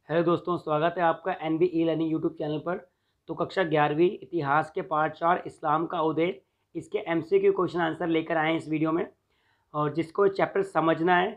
Hello दोस्तों, स्वागत है आपका NB E learning YouTube channel पर। तो कक्षा 11वीं इतिहास के पार्ट 4 इस्लाम का उदय, इसके एमसीक्यू क्वेश्चन आंसर लेकर आए हैं इस वीडियो में। और जिसको चैप्टर समझना है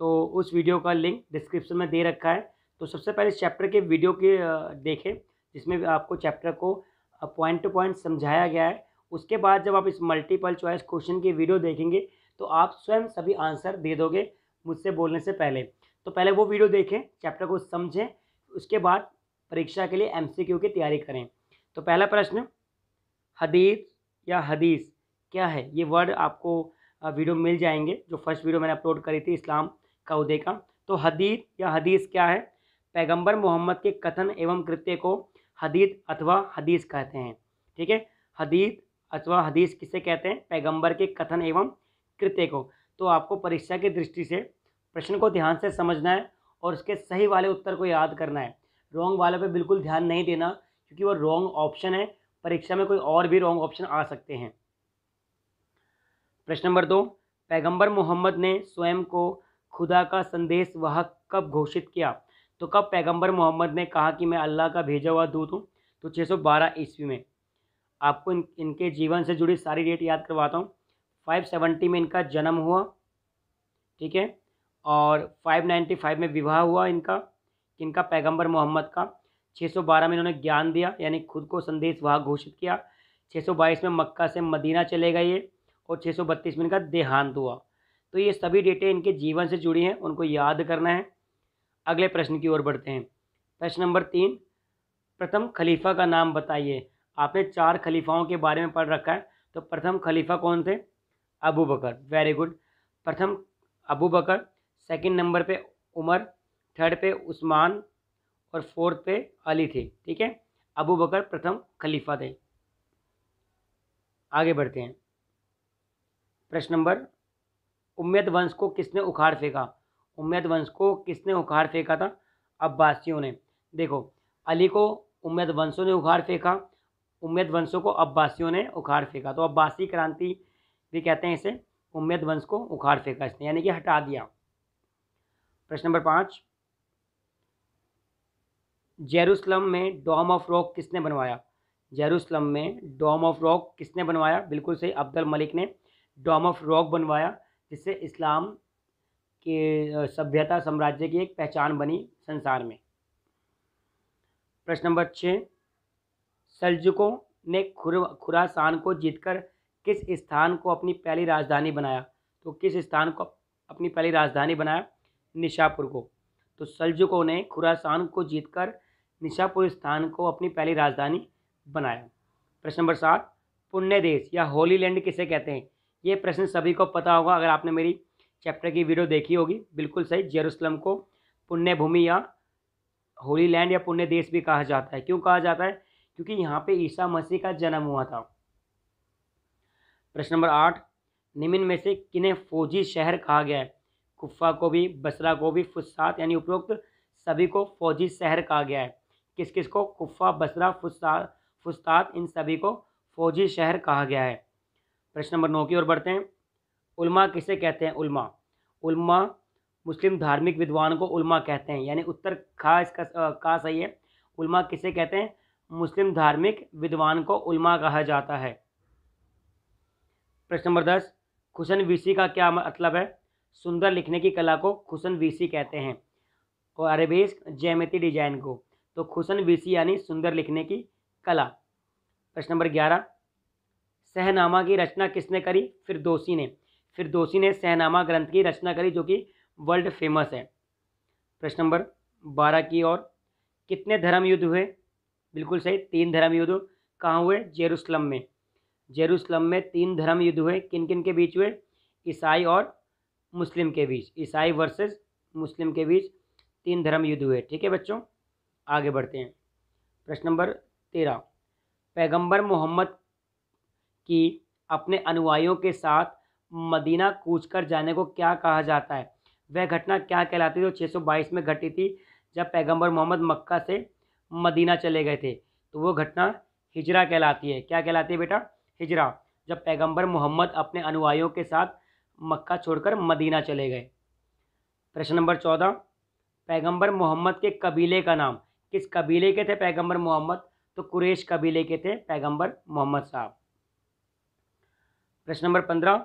तो उस वीडियो का लिंक डिस्क्रिप्शन में दे रखा है। तो सबसे पहले इस चैप्टर के वीडियो की देखें, जिसमें आपको चैप्टर को पॉइंट टू पॉइंट समझाया गया है। उसके बाद जब आप इस मल्टीपल चॉइस क्वेश्चन की वीडियो देखेंगे तो आप स्वयं सभी आंसर दे दोगे मुझसे बोलने से पहले। तो पहले वो वीडियो देखें, चैप्टर को समझें, उसके बाद परीक्षा के लिए एमसीक्यू की तैयारी करें। तो पहला प्रश्न, हदीस या हदीस क्या है? ये वर्ड आपको वीडियो मिल जाएंगे, जो फर्स्ट वीडियो मैंने अपलोड करी थी इस्लाम का उदय का। तो हदीस या हदीस क्या है? पैगंबर मोहम्मद के कथन एवं कृत्य को हदीस अथवा हदीस कहते हैं। ठीक है, हदीस अथवा हदीस किसे कहते हैं? पैगंबर के कथन एवं कृत्य को। तो आपको परीक्षा की दृष्टि से प्रश्न को ध्यान से समझना है और उसके सही वाले उत्तर को याद करना है। रॉन्ग वाले पे बिल्कुल ध्यान नहीं देना, क्योंकि वो रॉन्ग ऑप्शन है। परीक्षा में कोई और भी रॉन्ग ऑप्शन आ सकते हैं। प्रश्न नंबर 2, पैगंबर मोहम्मद ने स्वयं को खुदा का संदेश वाहक कब घोषित किया? तो कब पैगंबर मोहम्मद ने कहा कि मैं अल्लाह का भेजा हुआ दूत हूँ? तो 612 ईस्वी में। आपको इनके जीवन से जुड़ी सारी डेट याद करवाता हूँ। 570 में इनका जन्म हुआ, ठीक है, और 595 में विवाह हुआ इनका पैगंबर मोहम्मद का। 612 में इन्होंने ज्ञान दिया, यानी खुद को संदेश वाहक घोषित किया। 622 में मक्का से मदीना चले गए ये, और 632 में इनका देहांत हुआ। तो ये सभी डेटें इनके जीवन से जुड़ी हैं, उनको याद करना है। अगले प्रश्न की ओर बढ़ते हैं। प्रश्न नंबर 3, प्रथम खलीफा का नाम बताइए। आपने 4 खलीफाओं के बारे में पढ़ रखा है, तो प्रथम खलीफा कौन थे? Abu Bakr. Very good. प्रथम अबू बकर, सेकंड नंबर पे उमर, थर्ड पे उस्मान और फोर्थ पे अली थे। ठीक है, अबू बकर प्रथम खलीफा थे। आगे बढ़ते हैं। प्रश्न नंबर, उम्मयद वंश को किसने उखाड़ फेंका? उम्मयद वंश को किसने उखाड़ फेंका था? अब्बासियों ने। देखो, अली को उम्मयद वंशों ने उखाड़ फेंका, उम्मयद वंशों को अब्बासियों ने उखाड़ फेंका। तो अब्बासी क्रांति भी कहते हैं इसे। उम्मयद वंश को उखाड़ फेंका इसने, यानी कि हटा दिया। प्रश्न नंबर 5, जेरूसलम में डोम ऑफ रॉक किसने बनवाया? जेरूसलम में डोम ऑफ रॉक किसने बनवाया? बिल्कुल सही, अब्दुल मलिक ने डोम ऑफ रॉक बनवाया, जिससे इस्लाम के सभ्यता साम्राज्य की एक पहचान बनी संसार में। प्रश्न नंबर 6, सल्जुकों ने खुरासान को जीतकर किस स्थान को अपनी पहली राजधानी बनाया? तो किस स्थान को अपनी पहली राजधानी बनाया? निशापुर को। तो सल्जुकों ने खुरासान को जीतकर निशापुर स्थान को अपनी पहली राजधानी बनाया। प्रश्न नंबर 7, पुण्य देश या होली लैंड किसे कहते हैं? ये प्रश्न सभी को पता होगा अगर आपने मेरी चैप्टर की वीडियो देखी होगी। बिल्कुल सही, जेरूसलम को पुण्य भूमि या होली लैंड या पुण्य देश भी कहा जाता है। क्यों कहा जाता है? क्योंकि यहाँ पे ईसा मसीह का जन्म हुआ था। प्रश्न नंबर 8, निम्न में से किन्हें फौजी शहर कहा गया है? कुफा को भी, बसरा को भी, फुस्तात यानी उपरोक्त सभी को फौजी शहर कहा गया है। किस किस को? कुफा, बसरा, फुस्तात, इन सभी को फौजी शहर कहा गया है। प्रश्न नंबर 9 की ओर बढ़ते हैं। उल्मा किसे कहते हैं? उल्मा मुस्लिम धार्मिक विद्वान को उल्मा कहते हैं, यानी उत्तर खा इसका का सही है। उल्मा किसे कहते हैं? मुस्लिम धार्मिक विद्वान को उल्मा कहा जाता है। प्रश्न नंबर 10, खुशनवीसी का क्या मतलब है? सुंदर लिखने की कला को खुशनवीसी कहते हैं, और अरेबिस्क ज्यामिति डिजाइन को। तो खुशनवीसी यानी सुंदर लिखने की कला। प्रश्न नंबर 11, सहनामा की रचना किसने करी? फिरदौसी ने सहनामा ग्रंथ की रचना करी, जो कि वर्ल्ड फेमस है। प्रश्न नंबर 12 की ओर, कितने धर्म युद्ध हुए? बिल्कुल सही, 3 धर्म युद्ध। कहाँ हुए? जेरूसलम में। जेरूसलम में 3 धर्म युद्ध हुए। किन किन के बीच हुए? ईसाई और मुस्लिम के बीच। ईसाई वर्सेस मुस्लिम के बीच 3 धर्म युद्ध हुए। ठीक है बच्चों, आगे बढ़ते हैं। प्रश्न नंबर 13, पैगंबर मोहम्मद की अपने अनुयायियों के साथ मदीना कूच कर जाने को क्या कहा जाता है? वह घटना क्या कहलाती थी? 622 में घटी थी, जब पैगंबर मोहम्मद मक्का से मदीना चले गए थे। तो वो घटना हिजरा कहलाती है। क्या कहलाती है बेटा? हिजरा, जब पैगंबर मोहम्मद अपने अनुयायियों के साथ मक्का छोड़कर मदीना चले गए। प्रश्न नंबर 14, पैगंबर मोहम्मद के कबीले का नाम, किस कबीले के थे पैगंबर मोहम्मद? तो कुरैश कबीले के थे पैगंबर मोहम्मद साहब। प्रश्न नंबर 15,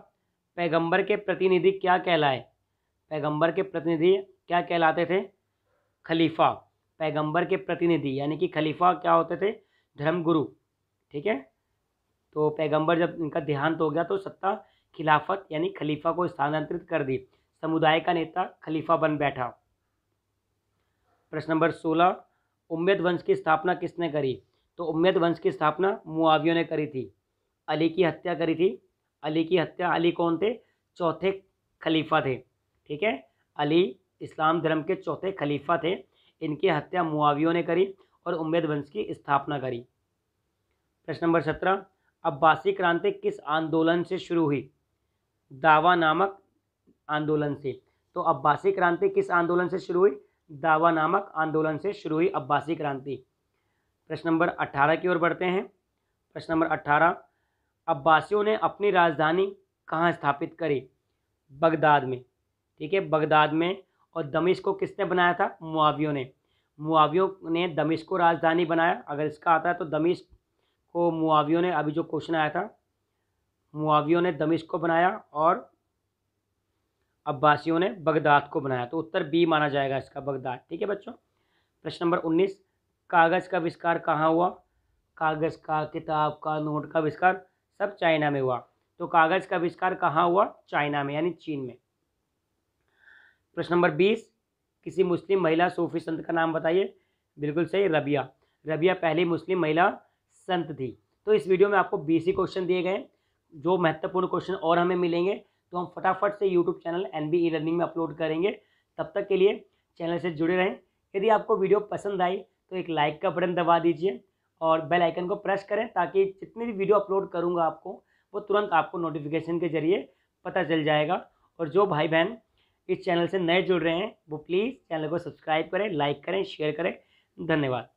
पैगंबर के प्रतिनिधि क्या कहलाए? पैगंबर के प्रतिनिधि क्या कहलाते थे? खलीफा। पैगंबर के प्रतिनिधि यानी कि खलीफा क्या होते थे? धर्मगुरु। ठीक है, तो पैगंबर जब इनका देहांत हो गया तो सत्ता खिलाफत यानी खलीफा को स्थानांतरित कर दी, समुदाय का नेता खलीफा बन बैठा। प्रश्न नंबर 16, उम्मयद वंश की स्थापना किसने करी? तो उम्मयद वंश की स्थापना मुआविया ने करी थी। अली की हत्या करी थी। अली की हत्या, अली कौन थे? चौथे खलीफा थे। ठीक है, अली इस्लाम धर्म के चौथे खलीफा थे। इनकी हत्या मुआविया ने करी और उम्मयद वंश की स्थापना करी। प्रश्न नंबर 17, अब्बासी क्रांति किस आंदोलन से शुरू हुई? दावा नामक आंदोलन से। तो अब्बासी क्रांति किस आंदोलन से शुरू हुई? दावा नामक आंदोलन से शुरू हुई अब्बासी क्रांति। प्रश्न नंबर 18 की ओर बढ़ते हैं। प्रश्न नंबर 18, अब्बासियों ने अपनी राजधानी कहाँ स्थापित करी? बगदाद में। ठीक है, बगदाद में। और दमिश्क को किसने बनाया था? मुआवियों ने। मुआवियों ने दमिश्क को राजधानी बनाया। अगर इसका आता है तो दमिश्क को मुआवियों ने, अभी जो क्वेश्चन आया था, मुआवियों ने दमिश्क को बनाया और अब्बासियों ने बगदाद को बनाया। तो उत्तर बी माना जाएगा इसका, बगदाद। ठीक है बच्चों। प्रश्न नंबर 19, कागज़ का आविष्कार कहाँ हुआ? कागज़ का, किताब का, नोट का आविष्कार सब चाइना में हुआ। तो कागज़ का आविष्कार कहाँ हुआ? चाइना में यानी चीन में। प्रश्न नंबर 20, किसी मुस्लिम महिला सूफी संत का नाम बताइए। बिल्कुल सही, रबिया। रबिया पहली मुस्लिम महिला संत थी। तो इस वीडियो में आपको 20 ही क्वेश्चन दिए गए। जो महत्वपूर्ण क्वेश्चन और हमें मिलेंगे तो हम फटाफट से यूट्यूब चैनल NB ई-लर्निंग में अपलोड करेंगे। तब तक के लिए चैनल से जुड़े रहें। यदि आपको वीडियो पसंद आई तो एक लाइक का बटन दबा दीजिए और बेल आइकन को प्रेस करें ताकि जितनी भी वीडियो अपलोड करूँगा आपको वो तुरंत आपको नोटिफिकेशन के जरिए पता चल जाएगा। और जो भाई बहन इस चैनल से नए जुड़ रहे हैं वो प्लीज़ चैनल को सब्सक्राइब करें, लाइक करें, शेयर करें। धन्यवाद।